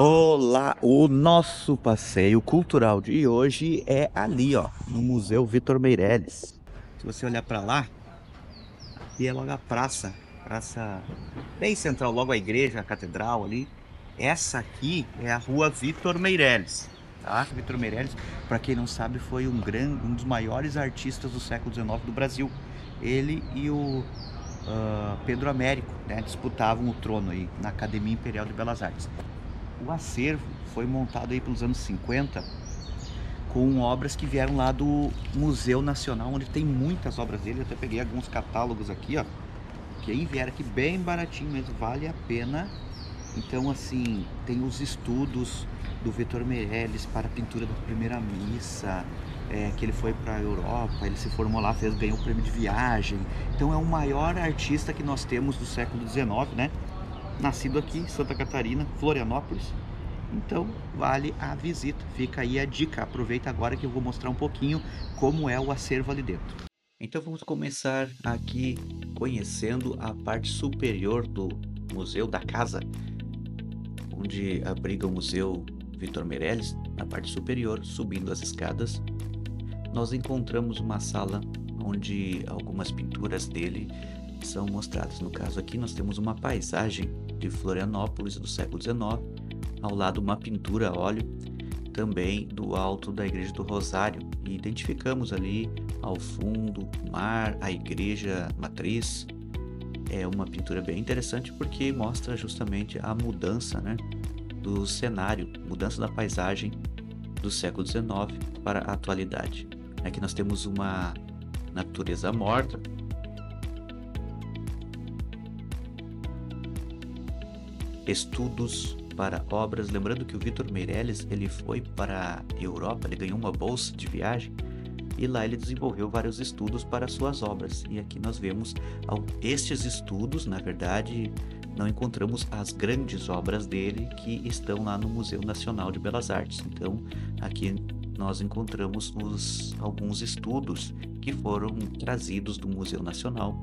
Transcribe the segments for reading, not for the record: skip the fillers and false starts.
Olá, o nosso passeio cultural de hoje é ali, ó, no Museu Vitor Meireles. Se você olhar para lá, aqui é logo a praça bem central, logo a igreja, a catedral ali. Essa aqui é a Rua Vitor Meireles, tá? Vitor Meireles, para quem não sabe, foi um dos maiores artistas do século XIX do Brasil. Ele e o Pedro Américo, né, disputavam o trono aí na Academia Imperial de Belas Artes. O acervo foi montado aí pelos anos 50, com obras que vieram lá do Museu Nacional, onde tem muitas obras dele. Eu até peguei alguns catálogos aqui, ó. Quem vier aqui bem baratinho mesmo, vale a pena. Então, assim, tem os estudos do Vitor Meireles para a pintura da primeira missa, que ele foi para a Europa, ele se formou lá, ganhou o prêmio de viagem. Então, é o maior artista que nós temos do século XIX, né? Nascido aqui em Santa Catarina, Florianópolis. Então, vale a visita. Fica aí a dica. Aproveita agora que eu vou mostrar um pouquinho como é o acervo ali dentro. Então, vamos começar aqui conhecendo a parte superior do Museu da Casa, onde abriga o Museu Vitor Meireles. Na parte superior, subindo as escadas, nós encontramos uma sala onde algumas pinturas dele são mostradas. No caso aqui, nós temos uma paisagem de Florianópolis do século XIX, ao lado uma pintura a óleo, também do alto da Igreja do Rosário, e identificamos ali ao fundo o mar, a igreja matriz. É uma pintura bem interessante porque mostra justamente a mudança, né, do cenário, mudança da paisagem do século XIX para a atualidade. Aqui nós temos uma natureza morta, estudos para obras. Lembrando que o Vitor Meireles, ele foi para a Europa, ele ganhou uma bolsa de viagem e lá ele desenvolveu vários estudos para suas obras. E aqui nós vemos estes estudos. Na verdade, não encontramos as grandes obras dele que estão lá no Museu Nacional de Belas Artes. Então, aqui nós encontramos alguns estudos que foram trazidos do Museu Nacional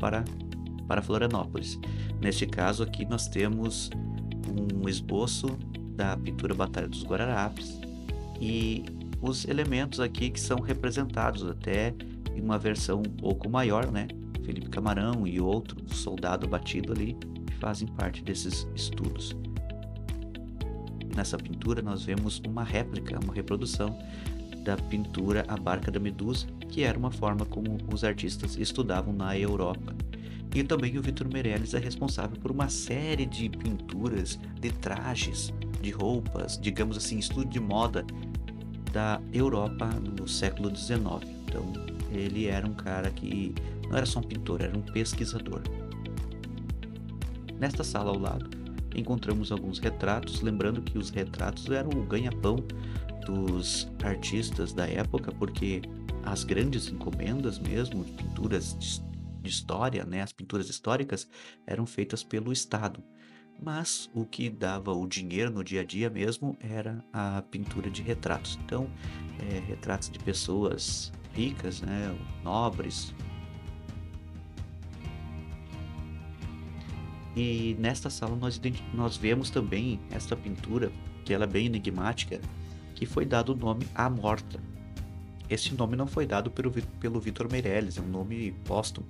para Florianópolis. Neste caso aqui nós temos um esboço da pintura Batalha dos Guararapes e os elementos aqui que são representados até em uma versão um pouco maior, né? Felipe Camarão e outro soldado batido ali fazem parte desses estudos. Nessa pintura nós vemos uma réplica, uma reprodução da pintura A Barca da Medusa, que era uma forma como os artistas estudavam na Europa. E também o Vitor Meireles é responsável por uma série de pinturas de trajes, de roupas, digamos assim, estudo de moda da Europa no século XIX. Então, ele era um cara que não era só um pintor, era um pesquisador. Nesta sala ao lado, encontramos alguns retratos, lembrando que os retratos eram o ganha-pão dos artistas da época, porque as grandes encomendas mesmo, pinturas de história, né, as pinturas históricas eram feitas pelo Estado, mas o que dava o dinheiro no dia a dia mesmo era a pintura de retratos. Então, retratos de pessoas ricas, né, nobres. E nesta sala nós vemos também esta pintura, que ela é bem enigmática, que foi dado o nome A Morta. Este nome não foi dado pelo Vitor Meireles, é um nome póstumo.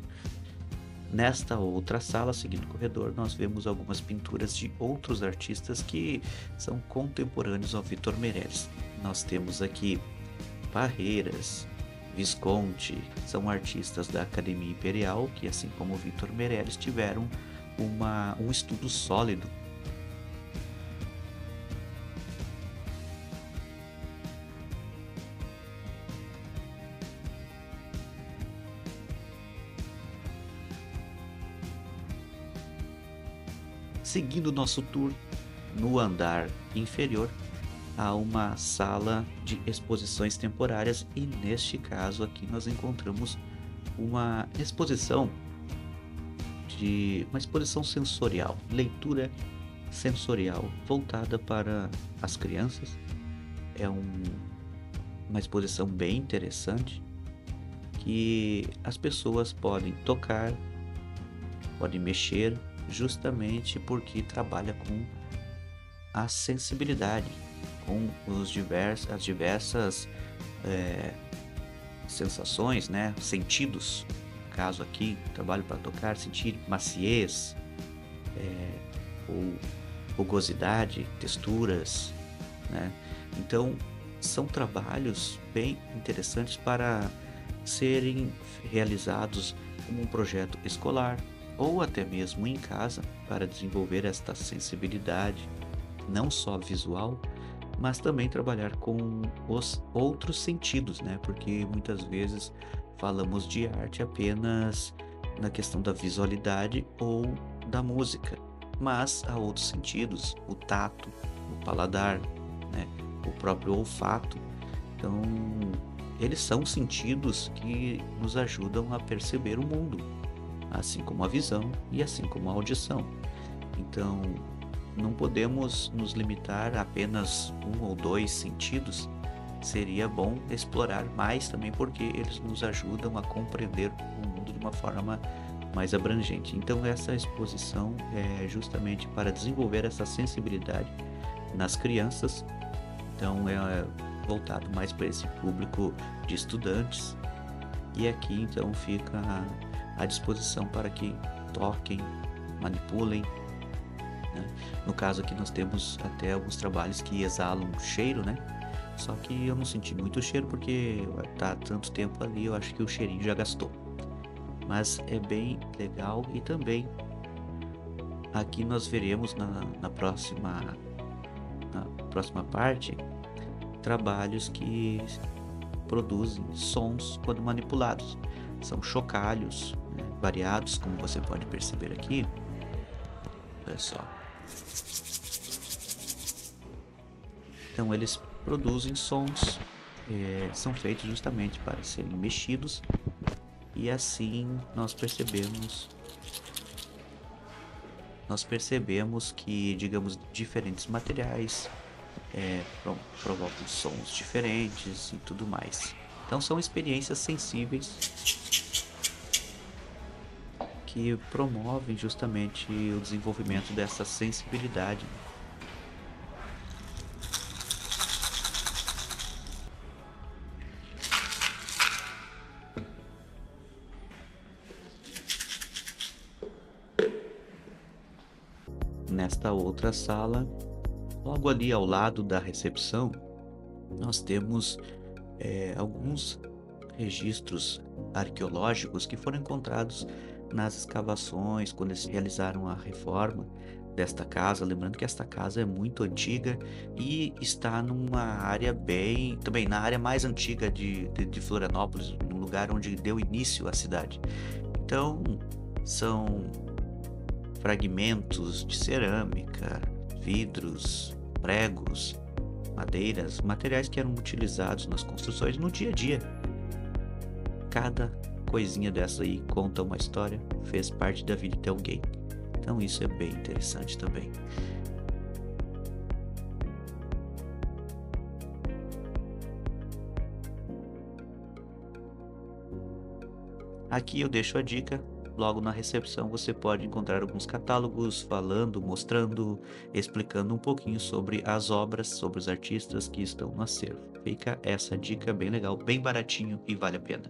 Nesta outra sala, seguindo o corredor, nós vemos algumas pinturas de outros artistas que são contemporâneos ao Vitor Meireles. Nós temos aqui Parreiras, Visconti, são artistas da Academia Imperial que, assim como o Vitor Meireles, tiveram um estudo sólido. Seguindo nosso tour, no andar inferior há uma sala de exposições temporárias e neste caso aqui nós encontramos uma exposição sensorial, leitura sensorial voltada para as crianças. É uma exposição bem interessante que as pessoas podem tocar, podem mexer, justamente porque trabalha com a sensibilidade, com as diversas eh, sensações, né, sentidos. No caso aqui, trabalho para tocar, sentir maciez, ou rugosidade, texturas, né. Então, são trabalhos bem interessantes para serem realizados como um projeto escolar ou até mesmo em casa para desenvolver esta sensibilidade, não só visual, mas também trabalhar com os outros sentidos, né? Porque muitas vezes falamos de arte apenas na questão da visualidade ou da música, mas há outros sentidos, o tato, o paladar, né? O próprio olfato. Então, eles são sentidos que nos ajudam a perceber o mundo, assim como a visão e assim como a audição. Então, não podemos nos limitar a apenas um ou dois sentidos. Seria bom explorar mais também, porque eles nos ajudam a compreender o mundo de uma forma mais abrangente. Então, essa exposição é justamente para desenvolver essa sensibilidade nas crianças. Então, é voltado mais para esse público de estudantes. E aqui, então, fica à disposição para que toquem, manipulem, né. No caso aqui nós temos até alguns trabalhos que exalam cheiro, né, só que eu não senti muito cheiro porque tá tanto tempo ali, eu acho que o cheirinho já gastou. Mas é bem legal e também aqui nós veremos na próxima parte, trabalhos que produzem sons quando manipulados. São chocalhos, né, variados, como você pode perceber aqui. Olha só. Então eles produzem sons, são feitos justamente para serem mexidos e assim nós percebemos que, digamos, diferentes materiais provocam sons diferentes e tudo mais. Então são experiências sensíveis que promovem justamente o desenvolvimento dessa sensibilidade. Nesta outra sala, logo ali ao lado da recepção, nós temos alguns registros arqueológicos que foram encontrados nas escavações quando eles realizaram a reforma desta casa. Lembrando que esta casa é muito antiga e está numa área também na área mais antiga de Florianópolis, no lugar onde deu início à cidade. Então, são fragmentos de cerâmica, vidros, pregos, madeiras, materiais que eram utilizados nas construções no dia a dia. Cada coisinha dessa aí conta uma história, fez parte da vida de alguém. Então isso é bem interessante também. Aqui eu deixo a dica. Logo na recepção você pode encontrar alguns catálogos falando, mostrando, explicando um pouquinho sobre as obras, sobre os artistas que estão no acervo. Fica essa dica bem legal, bem baratinho e vale a pena.